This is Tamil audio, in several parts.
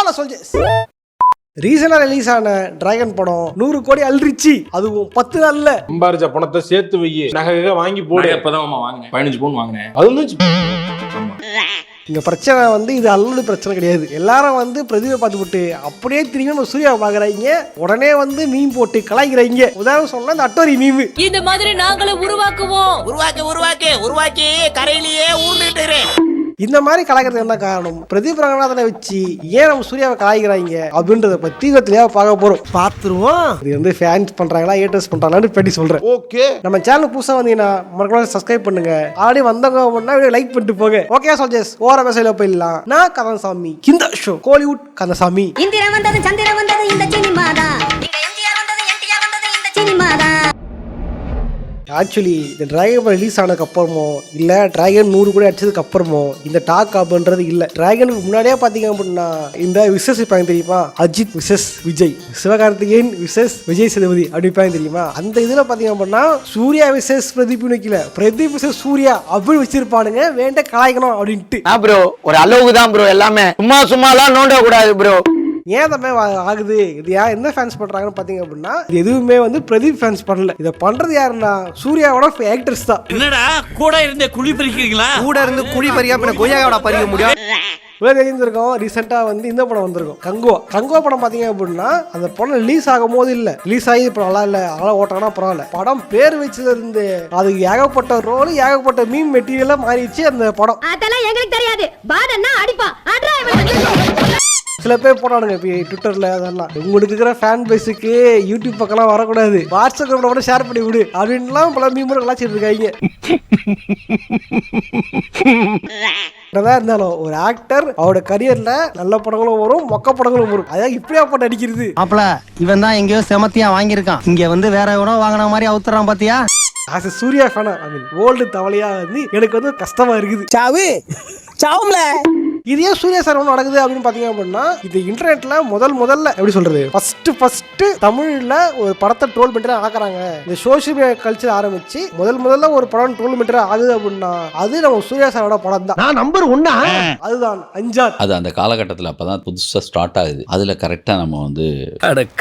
Hello soldiers. ரீசனா ரிலீஸ் ஆன டிராகன் படம் 100 கோடி அல்ரிச்சு, அதுவும் 10 நாள்ல. சம்பாரிச்ச பணத்தை சேர்த்து வை, நகை வாங்கி போடு. எப்பதான் வாங்கினேன் 15 பவுன் வாங்கினேன். அது இங்க பிரச்சனை வந்து இது அல்லது பிரச்சனை கிடையாது. எல்லாரும் வந்து பிரதீபை பார்த்துவிட்டு அப்படியே திரும்பி நம்ம சூர்யாவை பாக்குறாங்க, உடனே வந்து மீன் போட்டு கலாய்க்கிறாங்க. உதாரணம் சொன்னா இந்த அட்டோரி மீம். இந்த மாதிரி நாங்களும் உருவாக்குவோம். உருவாக்கி கரையிலேயே ஊர்ந்துட்டு இந்த மாதிரி கலாய்க்கிறது என்ன காரணம்? பிரதீப் ரங்கநாதனை வச்சு ஏன் நம்ம சூர்யாவை கலாய்க்கிறாங்க அப்படின்றத பத்தி பார்க்க போறோம். பார்த்துருவோம். இது வந்து ஃபேன்ஸ் பண்றாங்களா ஹேட்டர்ஸ் பண்றாங்களான்னு பற்றி சொல்றேன். ஓகே. நம்ம சேனல் புதுசா வந்தீங்கன்னா மறக்காம சப்ஸ்கிரைப் பண்ணுங்க. ஆல்ரெடி வந்தவங்க அப்படின்னா லைக் பண்ணிட்டு போங்க. ஓகே சோல்ஜர்ஸ், ஓர மெசேஜ்ல போயிடலாம். நான் கந்தசாமி, இந்த ஷோ கோலிவுட் கந்தசாமி. இந்திரா வந்தது சந்திரா வந்தது இந்த சினிமா தான். இங்க எம்ஜிஆர் வந்தது என்டிஆர் வந்தது இந்த சினிமா தான். ஆக்சுவலி இந்த டிராகன் ரிலீஸ் ஆனதுக்கு அப்புறமோ இல்ல டிராகன் 100 கோடி அடிச்சதுக்கு அப்புறமோ இந்த டாக் அப்படின்றது இல்ல. டிராகனுக்கு முன்னாடியே பாத்தீங்க அப்படின்னா இந்த விசஸ் இருப்பாங்க தெரியுமா, அஜித் விசஸ் விஜய், சிவகார்த்திகேயன் விசஸ் விஜய் சேதுபதி அப்படிப்பாங்க தெரியுமா. அந்த இதுல பாத்தீங்க அப்படின்னா சூர்யா விசஸ் பிரதீப் வைக்கல, பிரதீப் விசஸ் சூர்யா அப்படி வச்சிருப்பானுங்க. வேண்ட கலாய்க்கணும் அப்படின்ட்டு ப்ரோ. ஒரு அளவுக்கு தான் ப்ரோ, எல்லாமே சும்மாலாம் நோண்ட கூடாது ப்ரோ. ஏன் தம்மே ஆகுது இது? யார் என்ன ஃபேன்ஸ் பண்றாங்கன்னு பாத்தீங்க அப்படின்னா இது எதுவுமே வந்து பிரதீப் ஃபேன்ஸ் பண்ணல. இதை பண்றது யாருன்னா சூர்யாவோட ஆக்டர்ஸ் தான். என்னடா கூட இருந்து குழி பறிக்கிறீங்களா? கூட இருந்து குழி பறியா பின்ன கொய்யாவோட பறிக்க முடியும். தெரிஞ்சிருக்கோம். ரீசெண்டா வந்து இந்த படம் வந்திருக்கும் கங்குவா படம். பாத்தீங்க அப்படின்னா அந்த படம் ரிலீஸ் ஆகும் போது இல்ல, ரிலீஸ் ஆகி இப்போ நல்லா இல்ல அதெல்லாம் ஓட்டானா பரவாயில்ல. படம் பேர் வச்சதுல இருந்து அதுக்கு ஏகப்பட்ட ரோல் ஏகப்பட்ட மீம் மெட்டீரியலா மாறிடுச்சு அந்த படம். அதெல்லாம் எங்களுக்கு தெரியாது. பாடன்னா அடிப்பா. சில பேர் போனானுங்க ட்விட்டர்ல, அதெல்லாம் உங்களுக்கு இருக்கிற ஃபேன் பேஸுக்கு யூடியூப் பக்கம்லாம் வரக்கூடாது, வாட்ஸ்அப் குரூப்ல கூட ஷேர் பண்ணி விடு அப்படின்லாம் பல மீம் கலாச்சிட்டு இருக்காங்க. இருந்தாலும் ஒரு ஆக்டர் அவரோட கரியர்ல நல்ல படங்களும் வரும், மொக்க படங்களும் வரும். அதான் இப்படியா போட்டு அடிக்கிறது. மாப்ள இவன் தான் எங்கேயோ செமத்தியா வாங்கியிருக்கான், இங்க வந்து வேற எவனோ வாங்கின மாதிரி அவுத்துறான் பாத்தியா. ஆஸ் சூர்யா ஃபேனா ஓல்டு தவளையா வந்து எனக்கு வந்து கஷ்டமா இருக்குது. சாவும்ல இது ஏன் சூர்யா சார் ஒன்று நடக்குது அப்படின்னு பாத்தீங்க அப்படின்னா இது இன்டர்நெட்ல முதல்ல எப்படி சொல்றது ஃபர்ஸ்ட் தமிழ்ல ஒரு படத்தை ட்ரோல் பண்ணிட்டு ஆக்குறாங்க. இந்த சோசியல் மீடியா கல்ச்சர் ஆரம்பிச்சு முதல்ல ஒரு படம் ட்ரோல் பண்ணிட்டு ஆகுது அப்படின்னா அது நம்ம சூர்யா சாரோட படம் தான். நான் நம்பர் 1. அதுதான் அஞ்சார். அது அந்த காலகட்டத்தில் அப்பதான் புதுசா ஸ்டார்ட் ஆகுது. அதுல கரெக்டா நம்ம வந்து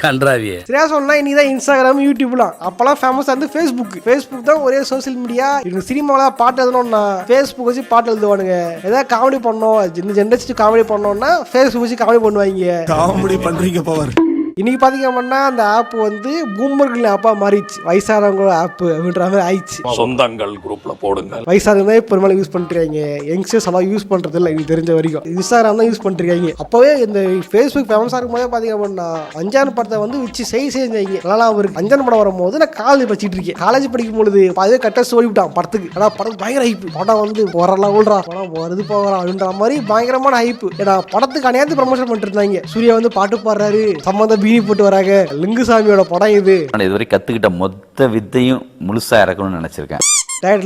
கன்றாவியே சரியா சொன்னா இன்னைக்கு இன்ஸ்டாகிராம் யூடியூப்லாம், அப்பெல்லாம் ஃபேமஸ் வந்து ஃபேஸ்புக் தான் ஒரே சோசியல் மீடியா. இவங்க சினிமாவில பாட்டு எழுதணும்னா ஃபேஸ்புக் வச்சு பாட்டு எழுதுவானுங்க. ஏதாவது காமெடி பண்ணோம் ஜென்ரேஷன் காமெடி பண்ணோம்னா ஃபேஸ்புக் வச்சு காமெடி பண்ணுவாங்க. காமெடி பண்றீங்க பவர். இன்னைக்கு பாத்தீங்க அப்படின்னா அந்த ஆப் வந்து பூமர்கள் ஆப்பா மாறிடுச்சு, வயசானவங்க ஆப் அப்படின்ற மாதிரி ஆயிடுச்சு. சொந்தங்கள் குரூப்ல போடுங்க. வயசானவங்க பெரும்பாலும் யூஸ் பண்ணிருக்காங்க, யங்ஸ்டர்ஸ் எல்லாம் யூஸ் பண்றது இல்லை எனக்கு தெரிஞ்ச வரைக்கும். இன்ஸ்டாகிராம் தான் யூஸ் பண்ணிருக்காங்க. அப்பவே இந்த ஃபேஸ்புக் ஃபேமஸா இருக்கும் போதே பாத்தீங்க அப்படின்னா அஞ்சான் படத்தை வந்து வச்சு செஞ்சாங்க. நல்லா இருக்கு. அஞ்சான் படம் வரும்போது நான் காலேஜ் படிச்சுட்டு இருக்கேன். காலேஜ் படிக்கும் பொழுது அதே கட்ட ஓடி விட்டான் படத்துக்கு. ஆனா படம் பயங்கர ஹைப். படம் வந்து வரலாம் ஓடுறா, படம் வருது போகிறா அப்படின்ற மாதிரி பயங்கரமான ஹைப். ஏன்னா படத்துக்கு அனைத்து ப்ரமோஷன் பண்ணிட்டு இருந்தாங்க. சூர்யா வந்து பாட்டு பாடுறாரு, சம்பந்தம் பீனி போட்டு வராங்க. லிங்குசாமியோட படம் இது. இதுவரை கத்துக்கிட்ட மொத்த வித்தையும் முழுசா இறக்கணும்னு நினைச்சிருக்கேன்.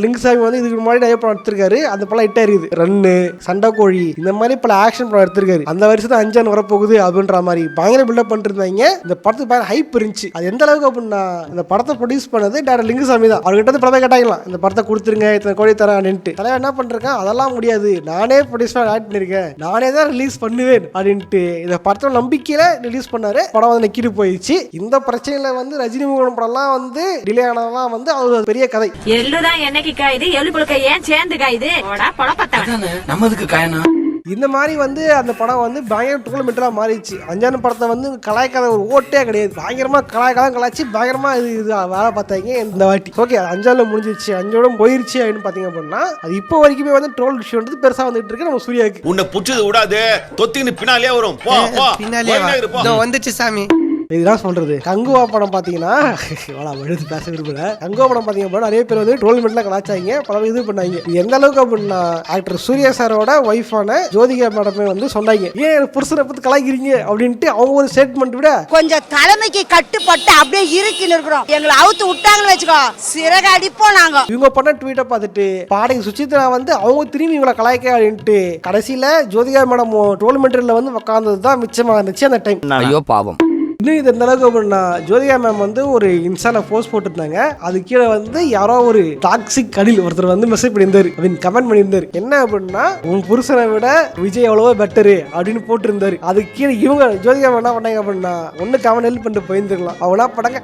லிங்குசாமி வந்து இதுக்கு முன்னாடி நிறைய படம் எடுத்திருக்காரு. அந்த படம் ஹிட் ஆயிருக்குது. ரன்னு, சண்டை கோழி, இந்த மாதிரி பல ஆக்ஷன் படம் எடுத்திருக்காரு. அந்த வருஷத்தை அஞ்சான் வரப்போகுது அப்படின்ற மாதிரி பயங்கர பில்டப் பண்ணிட்டு இருந்தாங்க. இந்த படத்துக்கு பயங்கர ஹைப் இருந்துச்சு. அது எந்த அளவுக்கு அப்படின்னா இந்த படத்தை ப்ரொடியூஸ் பண்ணது டேரக்டர் லிங்குசாமி தான். அவர்கிட்ட வந்து படத்தை கேட்டாங்களாம், இந்த படத்தை கொடுத்துருங்க இத்தனை கோடி தரேன் அப்படின்ட்டு. தலைவர் என்ன பண்ணிருக்கேன், அதெல்லாம் முடியாது, நானே ப்ரொடியூஸ் ஆக்ட் பண்ணிருக்கேன், நானே தான் ரிலீஸ் பண்ணுவேன் அப்படின்ட்டு இந்த படத்தோட நம்பிக்கையில ரிலீஸ் பண்ணாரு. படம் வந்து நெக்கிட்டு போயிடுச்சு. இந்த பிரச்சனையில வந்து ரஜினி முருகன் படம்லாம் வந்து டிலே ஆனதெல்லாம் வந்து அது பெரிய கதை. என்னைக்கு காயுது எலும்புழுக்க ஏன் சேர்ந்து காயுது நமதுக்கு காயனா. இந்த மாதிரி வந்து அந்த படம் வந்து பயங்கர டோர்னமெண்டா மாறிடுச்சு. அஞ்சான் படத்தை வந்து கலாய்க்காத ஒரு ஓட்டே கிடையாது. பயங்கரமா கலாய்ச்சி பயங்கரமா இது வேலை பார்த்தாங்க இந்த வாட்டி. ஓகே அஞ்சால முடிஞ்சிருச்சு, அஞ்சோட போயிருச்சு அப்படின்னு பாத்தீங்க அப்படின்னா அது இப்போ வரைக்குமே வந்து ட்ரோல் விஷயம் வந்து பெருசா வந்துட்டு இருக்கு நம்ம சூர்யாவுக்கு. உன்னை புடிச்சது விடாது, தொத்தின்னு பின்னாலே வரும். பின்னாலே வந்துச்சு சாமி. இதுதான் சொல்றது. கங்குவா படம் பாத்தீங்கன்னா பேச விரும்பல. கங்குவா படம் பாத்தீங்கன்னா நிறைய பேர் வந்து ட்ரோல்மெண்ட்ல கலாச்சாங்க, பல இது பண்ணாங்க. எந்த அளவுக்கு அப்படின்னா ஆக்டர் சூர்யா சாரோட ஒய்ஃபான ஜோதிகா மேடமே வந்து சொன்னாங்க, ஏன் புருஷனை பத்தி கலாய்க்கிறீங்க அப்படின்ட்டு அவங்க ஒரு ஸ்டேட்மெண்ட் விட கொஞ்சம் தலைமைக்கு கட்டுப்பட்டு அப்படியே இருக்கின்னு இருக்கிறோம். எங்களை அவுத்து விட்டாங்கன்னு வச்சுக்கோ, சிறக அடிப்போம் நாங்க. இவங்க பண்ண ட்வீட்டை பார்த்துட்டு பாடகி சுசித்ரா வந்து அவங்க திரும்பி இவங்களை கலாய்க்க அப்படின்ட்டு கடைசியில ஜோதிகா மேடம் ட்ரோல்மெண்ட்ல வந்து உட்கார்ந்தது தான் மிச்சமா இருந்துச்சு அந்த டைம். ஐயோ பாவம். இன்னும் இது எந்த அளவுக்கு அப்படின்னா ஜோதிகா மேம் வந்து ஒரு இன்ஸ்டால போஸ்ட் போட்டுருந்தாங்க. அது கீழே வந்து யாரோ ஒரு டாக்ஸிக் அடியில் ஒருத்தர் வந்து மெசேஜ் பண்ணியிருந்தாரு அப்படின்னு கமெண்ட் பண்ணியிருந்தாரு. என்ன அப்படின்னா உன் புருஷனை விட விஜய் எவ்வளவோ பெட்டரு அப்படின்னு போட்டிருந்தாரு. அது கீழே இவங்க ஜோதிகா என்ன பண்ணாங்க அப்படின்னா ஒன்னு கமெண்ட் ஹெல்ப் பண்ணிட்டு போயிருந்துருக்கலாம். அவனா படங்க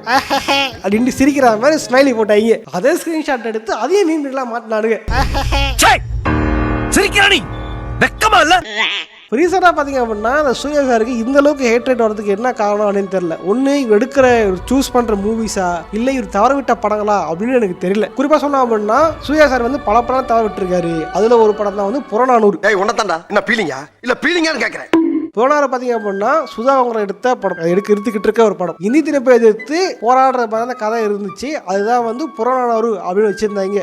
அப்படின்னு சிரிக்கிற மாதிரி ஸ்மைலி போட்டாங்க. அதே ஸ்கிரீன்ஷாட் எடுத்து அதே மீன்லாம் மாட்டினானுங்க. சிரிக்கிறானி வெக்கமா இல்ல? ரீசெண்டாக பார்த்தீங்க அப்படின்னா அந்த சூர்யா சாருக்கு இந்த அளவுக்கு ஹேட்ரேட் வரதுக்கு என்ன காரணம் அப்படின்னு தெரியல. ஒன்று இவர் எடுக்கிற சூஸ் பண்ணுற மூவிஸா இல்லை இவர் தவற விட்ட படங்களா அப்படின்னு எனக்கு தெரியல. குறிப்பாக சொன்னா அப்படின்னா சூர்யா சார் வந்து பல படம் தவற விட்டுருக்காரு. அதில் ஒரு படம் தான் வந்து புறநானூறு. உன்னதாண்டா என்ன பீலிங்கா இல்ல பீலிங்கான்னு கேட்கறேன். புறநானூறு பார்த்தீங்க அப்படின்னா சுதா அவங்க எடுத்த படம் எடுத்துக்கிட்டு இருக்க ஒரு படம். இந்தி திணிப்பை எதிர்த்து போராடுற மாதிரி அந்த கதை இருந்துச்சு. அதுதான் வந்து புறநானூறு அப்படின்னு வச்சிருந்தாங்க.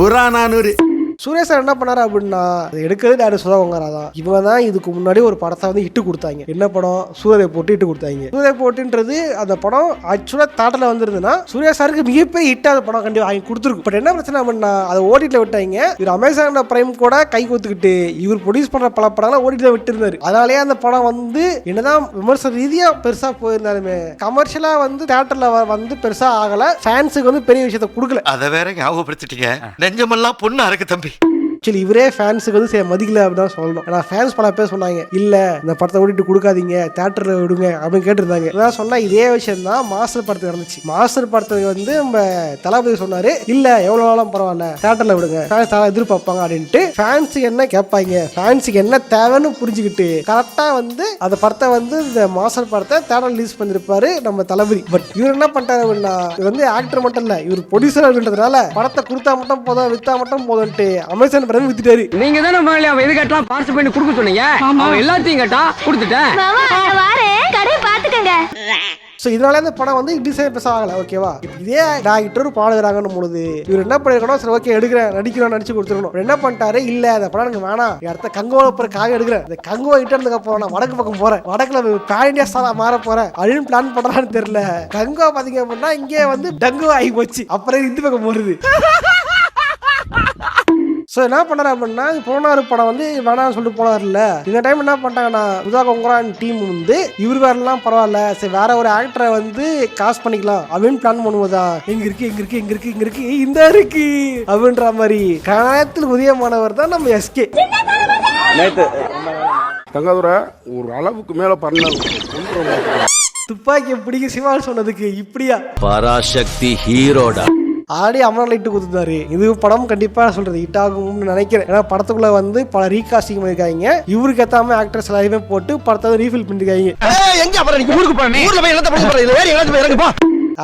புறாநானூறு. சூர்யா சார் என்ன பண்ணாரு அப்படின்னா எடுக்கிறது டேரக்டர் சுதா கொங்கரா தான். இவங்க தான் இதுக்கு முன்னாடி ஒரு படத்தை வந்து இட்டு கொடுத்தாங்க. என்ன படம்? சூரிய போட்டு இட்டு கொடுத்தாங்க. சூரிய போட்டுன்றது அந்த படம் ஆக்சுவலா தாட்டில் வந்துருந்துன்னா சூர்யா சாருக்கு மிகப்பெரிய ஹிட் அந்த படம் கண்டிப்பாக வாங்கி கொடுத்துருக்கும். பட் என்ன பிரச்சனை அப்படின்னா அதை ஓடிட்டில் விட்டாங்க. இவர் அமேசான் பிரைம் கூட கை கொடுத்துக்கிட்டு இவர் ப்ரொடியூஸ் பண்ற பல படங்களை ஓடிட்டில் விட்டுருந்தாரு. அதனாலேயே அந்த படம் வந்து என்னதான் விமர்சன ரீதியா பெருசா போயிருந்தாலுமே கமர்ஷியலா வந்து தியேட்டர்ல வந்து பெருசா ஆகல. ஃபேன்ஸுக்கு வந்து பெரிய விஷயத்தை கொடுக்கல. அதை வேற ஞாபகப்படுத்திட்டீங்க. நெஞ்சமெல்லாம் பொண்ணு அறக்கு தம்பி. ஆக்சுவலி இவரே ஃபேன்ஸுக்கு வந்து மதிக்கல அப்படின்னு சொல்லணும். ஆனால் ஃபேன்ஸ் பல பேர் சொன்னாங்க இல்லை இந்த படத்தை ஓடிட்டு கொடுக்காதீங்க தேட்டரில் விடுங்க அப்படின்னு கேட்டிருந்தாங்க. நான் சொன்னா இதே விஷயம் தான் மாஸ்டர் படத்துக்கு நடந்துச்சு. மாஸ்டர் படத்துக்கு வந்து நம்ம தளபதி சொன்னாரு இல்லை எவ்வளோ நாளும் பரவாயில்ல தேட்டரில் விடுங்க ஃபேன்ஸ் எதிர்பார்ப்பாங்க அப்படின்ட்டு. ஃபேன்ஸுக்கு என்ன கேட்பாங்க ஃபேன்ஸுக்கு என்ன தேவைன்னு புரிஞ்சுக்கிட்டு கரெக்டாக வந்து அந்த படத்தை வந்து இந்த மாஸ்டர் படத்தை தேட்டர் ரிலீஸ் பண்ணிருப்பாரு நம்ம தளபதி. பட் இவர் என்ன பண்ணிட்டாரு அப்படின்னா இவர் வந்து ஆக்டர் மட்டும் இல்லை இவர் ப்ரொடியூசர் அப்படின்றதுனால படத்தை கொடுத்தா மட்டும் போதும் வித்தா மட்டும் போதும்ட்டு அமேசான் வித்துட்டாரு. நீங்க தானே முதல்ல அவன் எது கேட்டாலும் பார்சல் பண்ணி கொடுக்க சொன்னீங்க. அவன் எல்லாத்தையும் கேட்டா கொடுத்துட்டேன். ஸோ இதனால இந்த படம் வந்து டிசைன் பெருசாக ஆகலை. ஓகேவா? இதே டேரக்டர் பாடுகிறாங்கன்னு பொழுது இவர் என்ன பண்ணிருக்கணும் சரி ஓகே எடுக்கிறேன் நடிக்கிறோம் நடிச்சு கொடுத்துருக்கணும். என்ன பண்ணிட்டாரு இல்லை அந்த படம் எனக்கு வேணாம் அடுத்த கங்கோவை போறதுக்காக எடுக்கிறேன். இந்த கங்கோவை கிட்ட இருந்துக்கு அப்புறம் நான் வடக்கு பக்கம் போறேன் வடக்குல பேன் இண்டியா ஸ்டாரா மாற போறேன் அப்படின்னு பிளான் பண்றான்னு தெரியல. கங்கோ பாத்தீங்க அப்படின்னா இங்கே வந்து டங்கு ஆகி போச்சு. அப்புறம் இந்த பக்கம் போறது. ஸோ என்ன பண்ணாரு அப்படின்னா புறநானூறு படம் வந்து வேணாம்னு சொல்லிட்டு போனார்ல. இந்த டைம் என்ன பண்ணிட்டாங்கன்னா சுதா கொங்கரா டீம் வந்து இவர் வேறலாம் பரவாயில்ல சரி வேற ஒரு ஆக்டரை வந்து காஸ்ட் பண்ணிக்கலாம் அப்படின்னு பிளான் பண்ணும்போதா எங்க இருக்கு இந்த இருக்கு அப்படின்ற மாதிரி கணத்தில் உதயமானவர் தான் நம்ம எஸ்கே. தங்காதுரை ஒரு அளவுக்கு மேல பண்ண துப்பாக்கியை பிடிக்க சிவால் சொன்னதுக்கு இப்படியா பராசக்தி ஹீரோடா ஆடி அமரன் லைட்டு கொடுத்துருந்தாரு. இது படம் கண்டிப்பா சொல்றது ஹிட் ஆகும்னு நினைக்கிறேன். ஏன்னா படத்துக்குள்ள வந்து பல ரீகாஸ்டிங் பண்ணிருக்காங்க. இவருக்கு ஏத்தாம ஆக்டர்ஸ் எல்லாருமே போட்டு படத்தை ரீஃபில் பண்ணிருக்காங்க.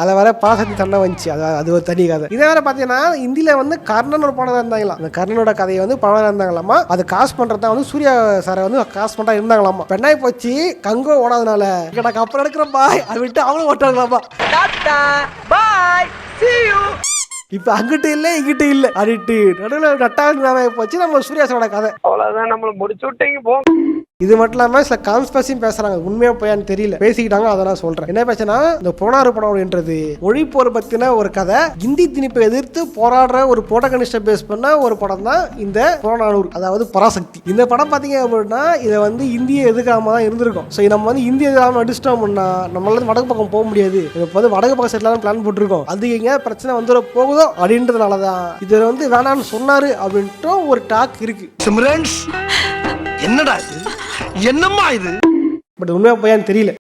அதில் வர பாசத்தி சண்டை வந்துச்சு. அது ஒரு தனி கதை. இதே வேற பாத்தீங்கன்னா இந்தியில வந்து கர்ணன் ஒரு படம் இருந்தாங்களாம். அந்த கர்ணனோட கதையை வந்து படம் இருந்தாங்களாமா. அதை காசு பண்றதா வந்து சூர்யா சாரை வந்து காசு பண்றா இருந்தாங்களாமா. பெண்ணாய் போச்சு கங்கோ ஓடாதனால எனக்கு அப்புறம் எடுக்கிற பாய் அதை விட்டு அவங்களும் ஓட்டாங்களாமா. இப்ப அங்கிட்ட இல்ல இங்கிட்ட இல்ல அடிட்டு நடுவில் நட்டாங்க போச்சு நம்ம சூர்யா சாரோட கதை. அவ்வளவுதான் நம்மள முடிச்சு விட்டீங்க போ. இது மட்டும் இல்லாம சில கான்ஸ்பரசியும் பேசுறாங்க. உண்மையா போயான்னு தெரியல பேசிக்கிட்டாங்க. அதை நான் சொல்றேன். என்ன பேசுனா இந்த புறநானூறு படம் என்றது மொழி போர் பத்தின ஒரு கதை. இந்தி திணிப்பை எதிர்த்து போராடுற ஒரு புரோட்டகனிஸ்ட பேஸ் பண்ண ஒரு படம் தான் இந்த புறநானூறு அதாவது பராசக்தி. இந்த படம் பாத்தீங்க அப்படின்னா இதை வந்து இந்திய எதிர்க்காம தான் இருந்திருக்கும். ஸோ நம்ம வந்து இந்திய எதிராம அடிச்சிட்டோம்னா நம்மளால வடக்கு பக்கம் போக முடியாது. இப்போ வந்து வடக்கு பக்கம் செட்டிலான பிளான் போட்டிருக்கோம். அது எங்க பிரச்சனை வந்துட போகுதோ அப்படின்றதுனாலதான் இதை வந்து வேணான்னு சொன்னாரு அப்படின்ட்டு ஒரு டாக் இருக்கு. என்னடா என்னம்மா இது? பட் உண்மையா போயான்னு தெரியல.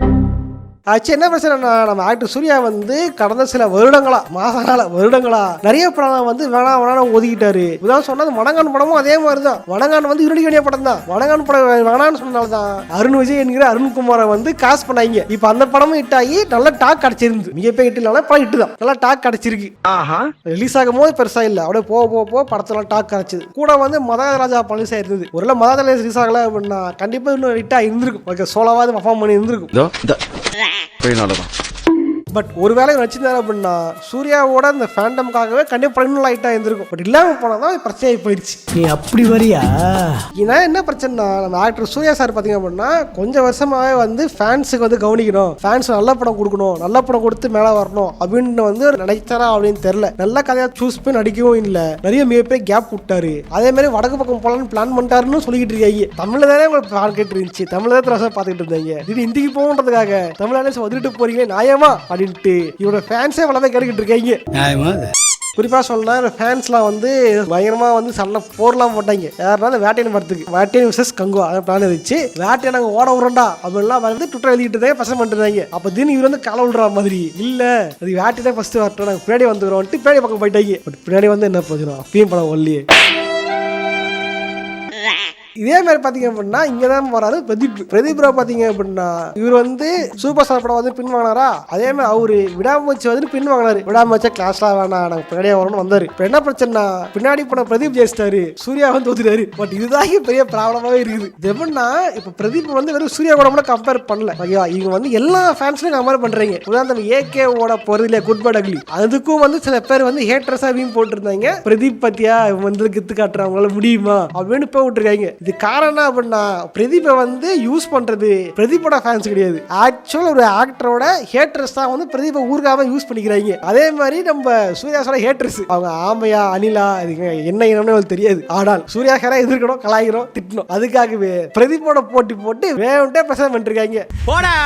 ஆச்சு என்ன பிரச்சனைனா நம்ம ஆக்டர் சூர்யா வந்து கடந்த சில வருடங்களா நிறைய படம் வந்து வேணாம் ஒதுக்கிட்டாரு. இதான் சொன்னது மடங்கான் படமும் அதே மாதிரிதான். மடங்கான் வந்து இருடிக்கணிய படம் தான். மடங்கான் படம் வேணான்னு சொன்னால்தான் அருண் விஜய் என்கிற அருண்குமாரை வந்து காசு பண்ணாங்க. இப்ப அந்த படமும் ஹிட் ஆகி நல்ல டாக் கிடைச்சிருந்து. மிகப்பெரிய ஹிட் இல்ல படம் ஹிட் தான். நல்லா டாக் கிடைச்சிருக்கு. ரிலீஸ் ஆகும் போது பெருசா இல்ல அப்படியே போக படத்துல டாக் கிடைச்சது. கூட வந்து மதராஜா பழனிசா இருந்தது. ஒருவேளை மதராஜா ரிலீஸ் ஆகல அப்படின்னா கண்டிப்பா இன்னும் ஹிட்டா இருந்திருக்கும். ஓகே சோலவாது பர்ஃபார்ம் பண்ணி இருந்திருக்கும். பட் ஒரு வேலை வச்சிருந்தாரு அப்படின்னா சூர்யாவோட அந்த ஃபேண்டம்காகவே கண்டிப்பா பிரெக்னன்ட் ஆயிட்டா இருந்திருக்கும். பட் இல்லாம போனதான் பிரச்சனை போயிடுச்சு. நீ அப்படி வரியா? ஏன்னா என்ன பிரச்சனைனா நம்ம ஆக்டர் சூர்யா சார் பாத்தீங்க அப்படின்னா கொஞ்சம் வருஷமாவே வந்து ஃபேன்ஸுக்கு வந்து கவனிக்கணும், ஃபேன்ஸ் நல்ல படம் கொடுக்கணும், நல்ல படம் கொடுத்து மேல வரணும் அப்படின்னு வந்து நினைச்சாரா அப்படின்னு தெரியல. நல்ல கதையா சூஸ் பண்ணி நடிக்கவும் இல்ல, நிறைய மிகப்பெரிய கேப் விட்டாரு. அதே மாதிரி வடக்கு பக்கம் போலான்னு பிளான் பண்ணிட்டாருன்னு சொல்லிட்டு இருக்காங்க. தமிழ்ல தானே உங்களுக்கு மார்க்கெட் இருந்துச்சு, தமிழ்ல தான் திராசா பாத்துக்கிட்டு இருந்தாங்க. இது இந்திக்கு போகன்றதுக்காக தமிழ்நாடு வந்துட்டு போறீங்க நியாயமா அப்படின்ட்டு இவரோட ஃபேன்ஸே வளர்ந்து கேட்டுக்கிட்டு இருக்காங்க. குறிப்பா சொல்லலாம் ஃபேன்ஸ்லாம் வந்து பயங்கரமா வந்து சண்டை போர்லாம் போட்டாங்க. யாருன்னா வேட்டையன் படத்துக்கு வேட்டையன் விசஸ் கங்குவா அதை பிளான் இருந்துச்சு. வேட்டையை நாங்கள் ஓட விடுறோம்டா அப்படின்லாம் வந்து ட்விட்டர் எழுதிட்டு இருந்தாங்க, பசங்க பண்ணிருந்தாங்க. அப்போ திடீர்னு இவர் வந்து கால விடுற மாதிரி இல்ல, அது வேட்டை தான் ஃபர்ஸ்ட் வரட்டும், நாங்கள் பின்னாடி வந்துக்கிறோம் பின்னாடி பக்கம் போயிட்டாங்க. பட் பின்னாடி வந்து என்ன போச்சுரும் அப்பயும் படம் ஒல்லியே. இதே மாதிரி பாத்தீங்க அப்படின்னா இங்கதான் வராது பிரதீப் ராவ் பாத்தீங்க அப்படின்னா இவர் வந்து சூப்பர் ஸ்டார் படம் வந்து பின் வாங்கினாரா, அதே மாதிரி அவரு விடாமுயற்சி வந்து பின் வாங்கினாரு. விடாமுயற்சியா கிளாஸ்லாம் வேணாம் நாங்க பின்னாடியே வரணும்னு வந்தாரு. இப்ப என்ன பிரச்சனை, பின்னாடி போன பிரதீப் ஜெயிச்சிட்டாரு, சூர்யா வந்து தோத்துட்டாரு. பட் இதுதான் பெரிய ப்ராப்ளமாவே இருக்குது. எப்படின்னா இப்ப பிரதீப் வந்து வெறும் சூர்யா கூட கூட கம்பேர் பண்ணல. ஓகேவா, இவங்க வந்து எல்லா ஃபேன்ஸ்லயும் கம்பேர் பண்றீங்க. உதாரணம் ஏகே ஓட போறது இல்லையா குட் பேட் அக்லி, அதுக்கும் வந்து சில பேர் வந்து ஹேட்டர்ஸா வீம் போட்டுருந்தாங்க. பிரதீப் பத்தியா வந்து கித்து காட்டுற அவங்களால முடியுமா அப்படின்னு போய் விட்டுருக்காங்க. இது காரணம் அப்படின்னா பிரதீப்பை வந்து யூஸ் பண்றது பிரதீப்போட ஃபேன்ஸ் கிடையாது, ஆக்சுவல் ஒரு ஆக்டரோட ஹேட்டர்ஸ் தான் வந்து பிரதீப்பை ஊர்காம யூஸ் பண்ணிக்கிறாங்க. அதே மாதிரி நம்ம சூர்யாசோட ஹேட்டர்ஸ் அவங்க ஆமையா அனிலா என்ன இனம்னு தெரியாது, ஆனால் சூர்யாசரை எதிர்க்கணும், கலாய்க்கிறோம், திட்டணும். அதுக்காகவே பிரதீப்போட போட்டி போட்டு வேணும்ட்டே பிரசவம் பண்ணிருக்காங்க. போடா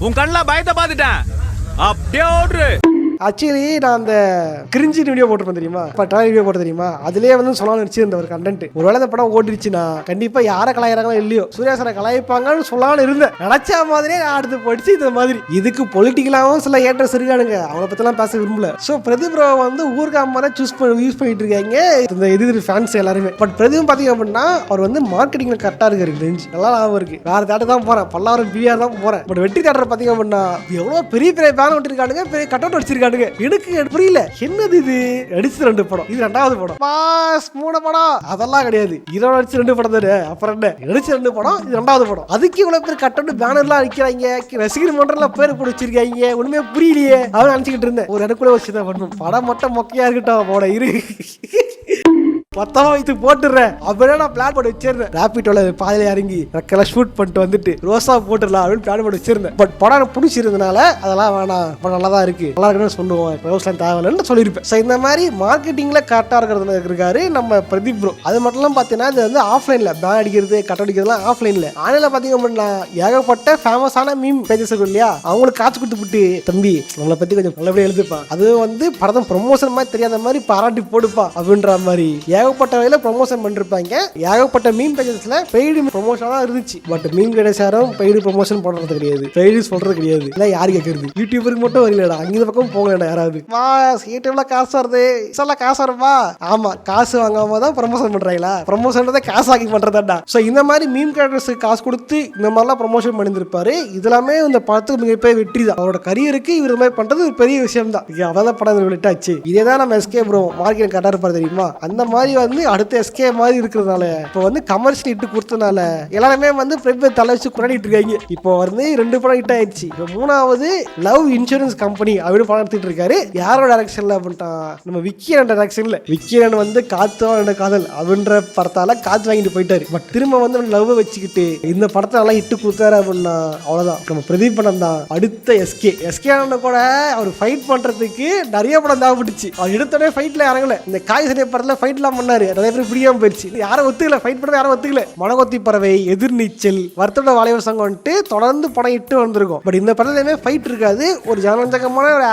உன் கண்ணில் பயத்தை பார்த்துட்டேன் அப்படியே ஓடுற. ஆக்சுவலி நான் அந்த கிரிஞ்சி வீடியோ போட்டிருப்பேன் தெரியுமா, இப்போ ட்ராய் வீடியோ போட்டு தெரியுமா, அதுலேயே வந்து சொல்லலாம்னு நினச்சிருந்த ஒரு கண்டென்ட். ஒருவேளை இந்த படம் ஓடிடுச்சுன்னா கண்டிப்பாக யாரை கலாயிறாங்களோ இல்லையோ சூர்யா சாரை கலாய்ப்பாங்கன்னு சொல்லலாம்னு இருந்தேன். நினச்சா மாதிரியே நான் அடுத்து படிச்சு இந்த மாதிரி இதுக்கு பொலிட்டிக்கலாகவும் சில ஏற்றஸ் இருக்கானுங்க, அவங்கள பற்றிலாம் பேச விரும்பல. ஸோ பிரதீப் ராவ் வந்து ஊர்காம தான் யூஸ் பண்ணிட்டு இருக்காங்க இந்த எதிர் ஃபேன்ஸ் எல்லாருமே. பட் பிரதீப் பார்த்தீங்க அப்படின்னா அவர் வந்து மார்க்கெட்டிங்கில் கரெக்டாக இருக்காரு, தெரிஞ்சு நல்லா லாபம் இருக்கு. வேறு தேட்டர் தான் போகிறேன், பல்லாவரம் பிஆர் தான் போகிறேன். பட் வெற்றி தேட்டர் பார்த்தீங்க அப்படின்னா எவ்வளோ பெரிய பெரிய பேனர் விட்டுருக்கானுங்க, பெரிய கட் அவுட் வச்சிருக்காங்க. எனக்கு புரியல என்னது இது, அடிச்சு 2 படம், இது 2வது படம், பாஸ் 3 படம் அதெல்லாம் கிடையாது, இதோட அடிச்சு 2 படம் தானே, அப்புறம் என்ன அடிச்சு 2 படம், இது 2வது படம். அதுக்கு இவ்வளவு பேர் கட்டணு பேனர்லாம் அடிக்கிறாங்க, ரசிகர் மன்றம்லாம் பேர் போட்டு வச்சிருக்காங்க, ஒண்ணுமே புரியலையே அவன் நினைச்சுக்கிட்டு இருந்தேன். ஒரு இடக்குள்ள வச்சுதான் பண்ணணும், படம் மட்டும் மொக்கையா இருக்கட்டும் போட இரு மொத்தமா வைத்து போட்டுறேன் அப்படின்னா நான் பிளான் போட்டு வச்சிருந்தேன். ராபிட்டோல பாதையில இறங்கி ரெக்கெல்லாம் ஷூட் பண்ணிட்டு வந்துட்டு ரோசா போட்டுடலாம் அப்படின்னு பிளான் போட்டு வச்சிருந்தேன். பட் படம் பிடிச்சிருந்தனால அதெல்லாம் வேணாம், படம் நல்லா தான் இருக்கு, நல்லா இருக்குன்னு சொல்லுவோம், ரோஸ்லாம் தேவையில்லைன்னு சொல்லியிருப்பேன். ஸோ இந்த மாதிரி மார்க்கெட்டிங்ல கரெக்டாக இருக்கிறது இருக்காரு நம்ம பிரதீப் ப்ரோ. அது மட்டும் பார்த்தீங்கன்னா இது வந்து ஆஃப்லைன்ல பேன் அடிக்கிறது கட் அடிக்கிறதுலாம் ஆஃப்லைன்ல. ஆன்லைன்ல பார்த்தீங்க அப்படின்னா ஏகப்பட்ட ஃபேமஸான மீம் பேஜஸ் இருக்கும் இல்லையா, அவங்களுக்கு காசு கொடுத்துட்டு தம்பி நம்மளை பத்தி கொஞ்சம் நல்லபடியாக எழுதுப்பா, அது வந்து படத்தை ப்ரொமோஷன் மாதிரி தெரியாத மாதிரி பாராட்டி போடுப்பா அப்படின்ற மாதிரி ஏகப்பட்ட வகையில ப்ரொமோஷன் பண்ணிருப்பாங்க. ஏகப்பட்ட மீம் பேஜஸ்ல பெய்டு ப்ரொமோஷன் தான் இருந்துச்சு. பட் மீம் கிடைச்சாரும் பெய்டு ப்ரொமோஷன் பண்றது கிடையாது, பெய்டு சொல்றது கிடையாது. இல்ல யாரு கேட்கறது, யூடியூபருக்கு மட்டும் வரலடா, அங்க பக்கம் போகலடா யாராவது. வா யூடியூப்ல காசு வருது, இதெல்லாம் காசு வருமா, ஆமா காசு வாங்காம தான் ப்ரொமோஷன் பண்றாங்களா, ப்ரொமோஷன் காசு ஆக்கி பண்றதாடா. ஸோ இந்த மாதிரி மீம் கேரக்டர்ஸுக்கு காசு கொடுத்து இந்த மாதிரிலாம் ப்ரொமோஷன் பண்ணியிருப்பாரு. இதெல்லாமே இந்த படத்துக்கு மிகப்பெரிய வெற்றி தான். அவரோட கரியருக்கு இவர் மாதிரி பண்றது ஒரு பெரிய விஷயம் தான். அதான் படம் விட்டாச்சு. இதே தான் நம்ம எஸ்கே ப்ரோ மார்க்கெட் கரெக்டாக இருப்பாரு தெரியுமா, அந்த மாதிரி வந்து அடுத்த எஸ்கே மாதிரி இருக்கிறதுனால இப்போ வந்து கமர்ஷியல் இட்டு கொடுத்தனால எல்லாருமே வந்து தலை வச்சு குறாடிட்டு இருக்காங்க. இப்போ வந்து 2 படம் ஹிட் ஆயிடுச்சு. இப்போ 3வது லவ் இன்சூரன்ஸ் கம்பெனி அப்படின்னு படம் எடுத்துட்டு இருக்காரு. யாரோட டைரக்ஷன்ல அப்படின்ட்டா நம்ம விக்கிரன் டைரக்ஷன்ல. விக்கிரன் வந்து காத்து காதல் அப்படின்ற படத்தால காத்து வாங்கிட்டு போயிட்டாரு. பட் திரும்ப வந்து லவ் வச்சுக்கிட்டு இந்த படத்தை நல்லா ஹிட்டு கொடுத்தாரு அப்படின்னா அவ்வளவுதான் நம்ம பிரதீப் படம் தான் அடுத்த எஸ்கே. எஸ்கே கூட அவர் ஃபைட் பண்றதுக்கு நிறைய படம் தேவைப்பட்டுச்சு. அவர் எடுத்தோடனே ஃபைட்ல இறங்கல. இந்த காய் சரிய படத்துல ஃபைட்லாம் பண்ணாரு, நிறைய பேர் பிடிக்காம போயிடுச்சு, யாரும் ஒத்துக்கல, ஃபைட் பண்ண யாரும் ஒத்துக்கல. மனகொத்தி பறவை, எதிர்நீச்சல், வருத்தோட வாழைவர் சங்கம் வந்துட்டு தொடர்ந்து படம் இட்டு வந்திருக்கும். பட் இந்த படத்துலயுமே ஃபைட் இருக்காது. ஒரு ஜனரஞ்சகமான ஒரு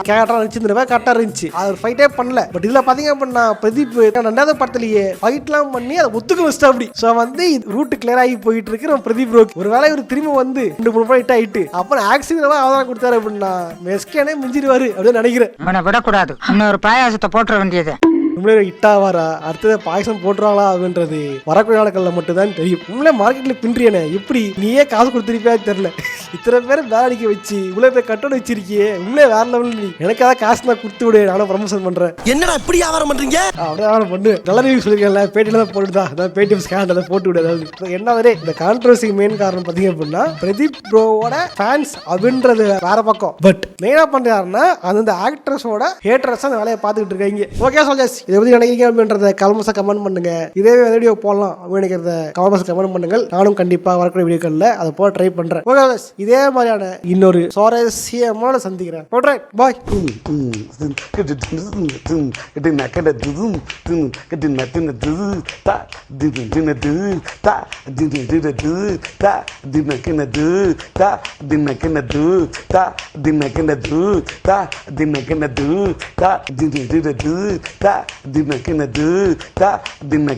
கேரக்டரா நடிச்சிருந்தா கரெக்டா இருந்துச்சு, அவர் ஃபைட்டே பண்ணல. பட் இதுல பாத்தீங்க அப்படின்னா பிரதீப் 2வது படத்துலயே ஃபைட்லாம் பண்ணி அதை ஒத்துக்க வச்சுட்டா. அப்படி ஸோ வந்து ரூட் கிளியர் ஆகி போயிட்டு இருக்கு நம்ம பிரதீப் ரோக். ஒருவேளை இவர் திரும்ப வந்து 2-3 படம் ஹிட் ஆயிட்டு அப்புறம் ஆக்சிடென்ட் அவதாரம் கொடுத்தாரு அப்படின்னா எஸ்கேனே மிஞ்சிடுவாரு அப்படின்னு நினைக்கிறேன். விடக்கூடாது, இன்னொரு பாயாசத்தை போட்டுற வேண்டியது. உண்மையிலே ஹிட்டா வரா, அடுத்தது பாயசம் போட்டுருவாங்களா அப்படின்றது வரக்கூடிய நாட்கள்ல மட்டும் தான் தெரியும். உண்மையிலே மார்க்கெட்ல பின்றியனே எப்படி நீயே காசு கொடுத்துருப்பியா தெரியல. இத்தனை பேரை வேலை அடிக்க வச்சு இவ்வளவு பேர் கட்டணம் வச்சிருக்கியே உண்மையே வேற லெவல். நீ எனக்கு ஏதாவது காசு தான் கொடுத்து விடு, நானும் ப்ரமோஷன் பண்றேன். என்னடா இப்படி வியாபாரம் பண்றீங்க? அப்படியே வியாபாரம் பண்ணு. நல்ல ரிவ்யூ சொல்லிருக்கேன்ல, பேட்டியில தான் போட்டுதா, அதான் பேடிஎம் ஸ்கேன் அதை போட்டு விடு. அதாவது என்ன இந்த கான்ட்ரவர்சி மெயின் காரணம் பாத்தீங்க அப்படின்னா பிரதீப் ப்ரோவோட ஃபேன்ஸ் அப்படின்றது வேற பக்கம். பட் மெயினா பண்றாருன்னா அந்த ஆக்ட்ரஸோட ஹேட்டர்ஸ் அந்த வேலையை பார்த்துக்கிட்டு இருக்காங்க. ஓகே சோல்ஜர்ஸ், இதை பத்தி நினைக்கிறீங்க அப்படின்றத கமெண்ட்ஸை கமெண்ட் பண்ணுங்க. இதே வீடியோ போடலாம் அப்படின்னு நினைக்கிறத கமெண்ட்ஸ் கமெண்ட் பண்ணுங்கள். நானும் கண்டிப்பா வரக்கூடிய வீடியோக்கள்ல அதை போட ட்ரை பண்றேன். ஓகே இதே மாதிரியான இன்னொரு சுவாரஸ்யமான சந்திக்கிறேன். பாய். dinner